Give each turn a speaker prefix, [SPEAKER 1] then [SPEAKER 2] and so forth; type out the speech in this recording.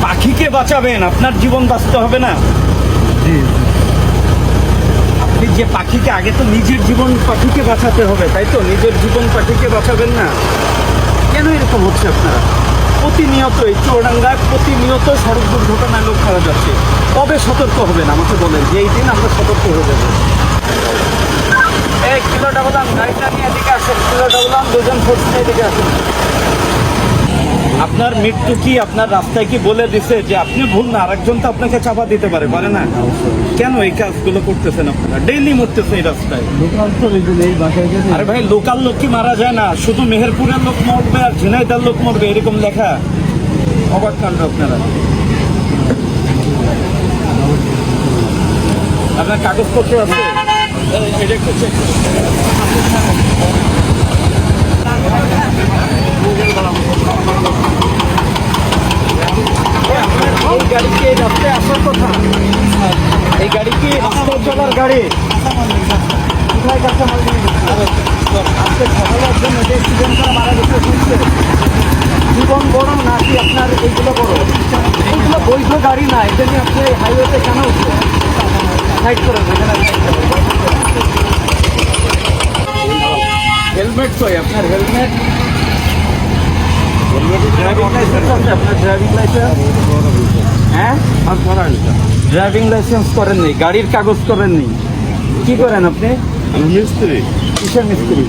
[SPEAKER 1] পাখিকে বাঁচাবেন, আপনার জীবন বাঁচতে হবে না? আপনি যে পাখিকে, আগে তো নিজের জীবন পাখিকে বাঁচাতে হবে, তাই তো? নিজের জীবন পাখিকে বাঁচাবেন না? কেন এরকম হচ্ছে আপনারা? প্রতিনিয়ত এই চুয়াডাঙ্গায় প্রতিনিয়ত সড়ক দুর্ঘটনায় লোক মারা যাচ্ছে। কবে সতর্ক হবেন আমাকে বলেন, যে এই দিন আমরা সতর্ক হয়ে যাবো? এই কিলো ডাবলাম, গাড়িটা নিয়ে এদিকে আসেন। কিলো ডাবলাম, দুজন ফোর্স নিয়ে এদিকে আসেন। আপনার মৃত্যু কি আপনার রাস্তায় কি বলে দিছে যে আপনি ভুল না, আরেকজন তো আপনাকে চাপা দিতে পারে, পারে না? কেন এই কাজগুলো করতেছেন আপনারা? ডেইলি মরতেছে এই রাস্তায়। আরে ভাই, লোকাল লোক কি মারা যায় না? শুধু মেহেরপুরের লোক মরবে আর ঝিনাইদার লোক মরবে, এরকম লেখা? অবাক কাণ্ড আপনারা। আপনার কাগজপত্র আছে? এটা একটু চেক করুন। এই গাড়ি কি এই রাস্তায় আসার কথা? এই গাড়ি কি রাস্তায় চলার গাড়ি? কোথায় কাঁচামাল নিয়ে যাচ্ছে? আজকে সকালে একজন অ্যাক্সিডেন্ট করে মারা গেছে, শুনছে? জীবন বড় নাকি আপনার এইগুলো বড়? এইগুলো বৈধ গাড়ি না, এটা নিয়ে আপনি হাইওয়েতে কেন উঠছে? সাইড করেন। হেলমেট কই আপনার? হেলমেট, ড্রাইভিং লাইসেন্স আছে আপনার? Driving licence? হ্যাঁ, ড্রাইভিং লাইসেন্স করেননি, গাড়ির কাগজ করেননি, কি করেন আপনি?
[SPEAKER 2] আমি মিস্ত্রি।
[SPEAKER 1] কিসের মিস্ত্রি?